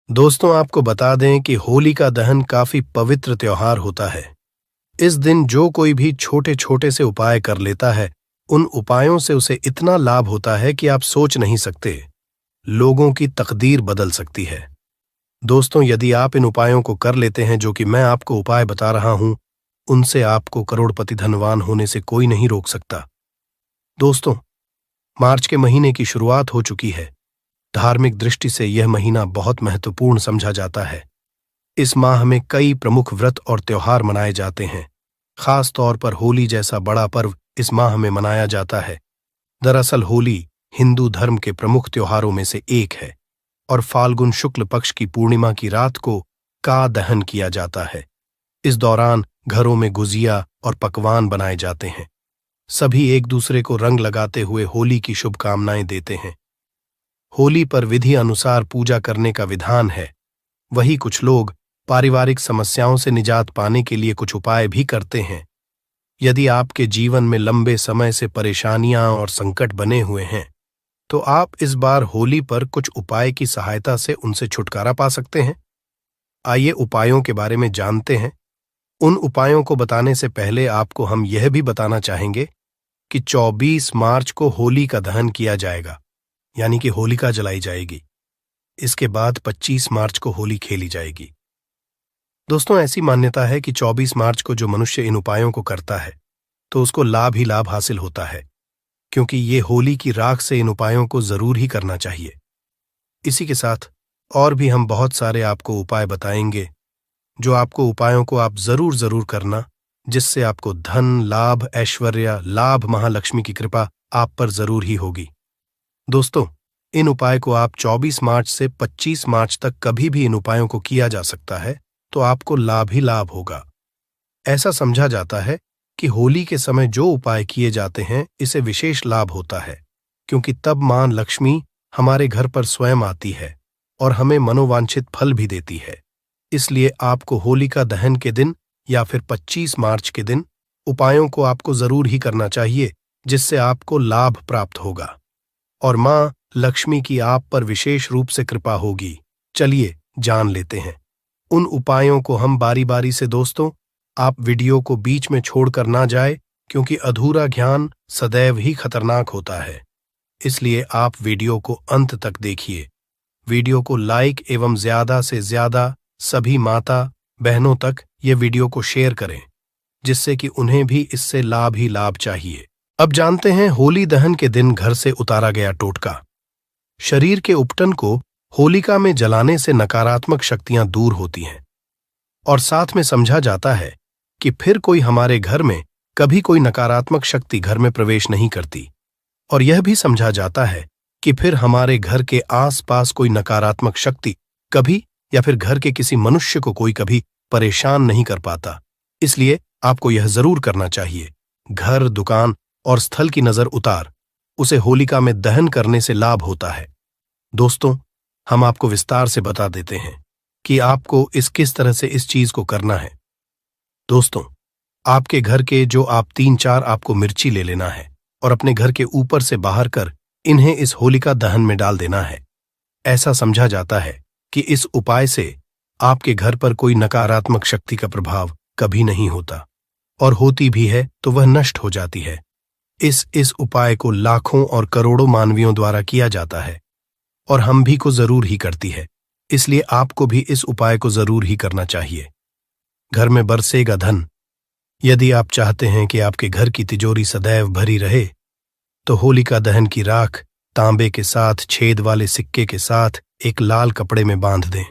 दोस्तों, आपको बता दें कि होली का दहन काफी पवित्र त्योहार होता है। इस दिन जो कोई भी छोटे छोटे से उपाय कर लेता है, उन उपायों से उसे इतना लाभ होता है कि आप सोच नहीं सकते। लोगों की तकदीर बदल सकती है। दोस्तों, यदि आप इन उपायों को कर लेते हैं जो कि मैं आपको उपाय बता रहा हूं, उनसे आपको करोड़पति धनवान होने से कोई नहीं रोक सकता। दोस्तों, मार्च के महीने की शुरुआत हो चुकी है। धार्मिक दृष्टि से यह महीना बहुत महत्वपूर्ण समझा जाता है। इस माह में कई प्रमुख व्रत और त्योहार मनाए जाते हैं। खास तौर पर होली जैसा बड़ा पर्व इस माह में मनाया जाता है। दरअसल होली हिंदू धर्म के प्रमुख त्योहारों में से एक है और फाल्गुन शुक्ल पक्ष की पूर्णिमा की रात को का दहन किया जाता है। इस दौरान घरों में गुजिया और पकवान बनाए जाते हैं। सभी एक दूसरे को रंग लगाते हुए होली की शुभकामनाएं देते हैं। होली पर विधि अनुसार पूजा करने का विधान है। वही कुछ लोग पारिवारिक समस्याओं से निजात पाने के लिए कुछ उपाय भी करते हैं। यदि आपके जीवन में लंबे समय से परेशानियां और संकट बने हुए हैं, तो आप इस बार होली पर कुछ उपाय की सहायता से उनसे छुटकारा पा सकते हैं। आइए उपायों के बारे में जानते हैं। उन उपायों को बताने से पहले आपको हम यह भी बताना चाहेंगे कि 24 मार्च को होली का दहन किया जाएगा, यानी कि होलिका जलाई जाएगी। इसके बाद 25 मार्च को होली खेली जाएगी। दोस्तों, ऐसी मान्यता है कि 24 मार्च को जो मनुष्य इन उपायों को करता है, तो उसको लाभ ही लाभ हासिल होता है, क्योंकि ये होली की राख से इन उपायों को जरूर ही करना चाहिए। इसी के साथ और भी हम बहुत सारे आपको उपाय बताएंगे, जो आपको उपायों को आप जरूर करना, जिससे आपको धन, लाभ, ऐश्वर्य, लाभ, महालक्ष्मी की कृपा आप पर जरूर ही होगी। दोस्तों, इन उपाय को आप 24 मार्च से 25 मार्च तक कभी भी इन उपायों को किया जा सकता है, तो आपको लाभ ही लाभ होगा। ऐसा समझा जाता है कि होली के समय जो उपाय किए जाते हैं, इसे विशेष लाभ होता है, क्योंकि तब मां लक्ष्मी हमारे घर पर स्वयं आती है और हमें मनोवांछित फल भी देती है। इसलिए आपको होलिका दहन के दिन या फिर 25 मार्च के दिन उपायों को आपको जरूर ही करना चाहिए, जिससे आपको लाभ प्राप्त होगा और मां लक्ष्मी की आप पर विशेष रूप से कृपा होगी। चलिए जान लेते हैं उन उपायों को हम बारी बारी से। दोस्तों, आप वीडियो को बीच में छोड़कर ना जाए, क्योंकि अधूरा ज्ञान सदैव ही खतरनाक होता है। इसलिए आप वीडियो को अंत तक देखिए। वीडियो को लाइक एवं ज्यादा से ज्यादा सभी माता बहनों तक ये वीडियो को शेयर करें, जिससे कि उन्हें भी इससे लाभ ही लाभ चाहिए। अब जानते हैं होली दहन के दिन घर से उतारा गया टोटका। शरीर के उपटन को होलिका में जलाने से नकारात्मक शक्तियां दूर होती हैं और साथ में समझा जाता है कि फिर कोई हमारे घर में कभी कोई नकारात्मक शक्ति घर में प्रवेश नहीं करती, और यह भी समझा जाता है कि फिर हमारे घर के आसपास कोई नकारात्मक शक्ति कभी या फिर घर के किसी मनुष्य को कोई कभी परेशान नहीं कर पाता। इसलिए आपको यह जरूर करना चाहिए। घर, दुकान और स्थल की नजर उतार उसे होलिका में दहन करने से लाभ होता है। दोस्तों, हम आपको विस्तार से बता देते हैं कि आपको किस तरह से इस चीज को करना है। दोस्तों, आपके घर के जो आप 3-4 आपको मिर्ची ले लेना है और अपने घर के ऊपर से बाहर कर इन्हें इस होलिका दहन में डाल देना है। ऐसा समझा जाता है कि इस उपाय से आपके घर पर कोई नकारात्मक शक्ति का प्रभाव कभी नहीं होता, और होती भी है तो वह नष्ट हो जाती है। इस उपाय को लाखों और करोड़ों मानवियों द्वारा किया जाता है और हम भी को जरूर ही करती है। इसलिए आपको भी इस उपाय को जरूर ही करना चाहिए। घर में बरसेगा धन। यदि आप चाहते हैं कि आपके घर की तिजोरी सदैव भरी रहे, तो होलिका दहन की राख तांबे के साथ छेद वाले सिक्के के साथ एक लाल कपड़े में बांध दें।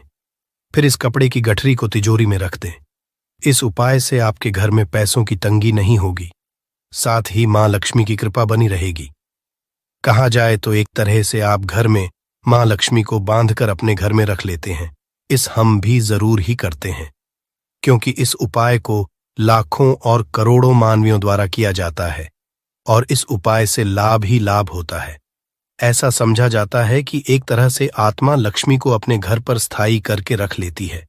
फिर इस कपड़े की गठरी को तिजोरी में रख दें। इस उपाय से आपके घर में पैसों की तंगी नहीं होगी, साथ ही मां लक्ष्मी की कृपा बनी रहेगी। कहा जाए तो एक तरह से आप घर में मां लक्ष्मी को बांधकर अपने घर में रख लेते हैं। इस हम भी जरूर ही करते हैं, क्योंकि इस उपाय को लाखों और करोड़ों मानवियों द्वारा किया जाता है और इस उपाय से लाभ ही लाभ होता है। ऐसा समझा जाता है कि एक तरह से आत्मा लक्ष्मी को अपने घर पर स्थायी करके रख लेती है,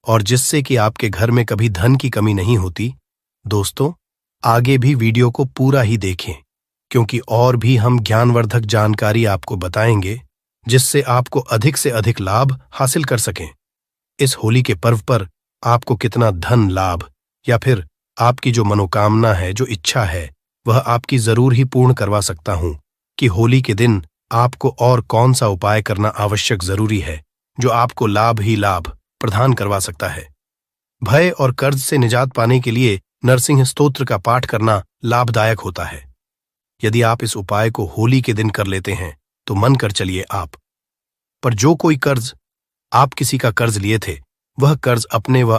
और जिससे कि आपके घर में कभी धन की कमी नहीं होती। दोस्तों, आगे भी वीडियो को पूरा ही देखें, क्योंकि और भी हम ज्ञानवर्धक जानकारी आपको बताएंगे, जिससे आपको अधिक से अधिक लाभ हासिल कर सकें। इस होली के पर्व पर आपको कितना धन लाभ या फिर आपकी जो मनोकामना है, जो इच्छा है, वह आपकी जरूर ही पूर्ण करवा सकता हूं कि होली के दिन आपको और कौन सा उपाय करना आवश्यक जरूरी है जो आपको लाभ ही लाभ प्रदान करवा सकता है। भय और कर्ज से निजात पाने के लिए नरसिंह स्तोत्र का पाठ करना लाभदायक होता है। यदि आप इस उपाय को होली के दिन कर लेते हैं तो मन कर चलिए आप पर जो कोई कर्ज आप किसी का कर्ज लिए थे, वह कर्ज अपने व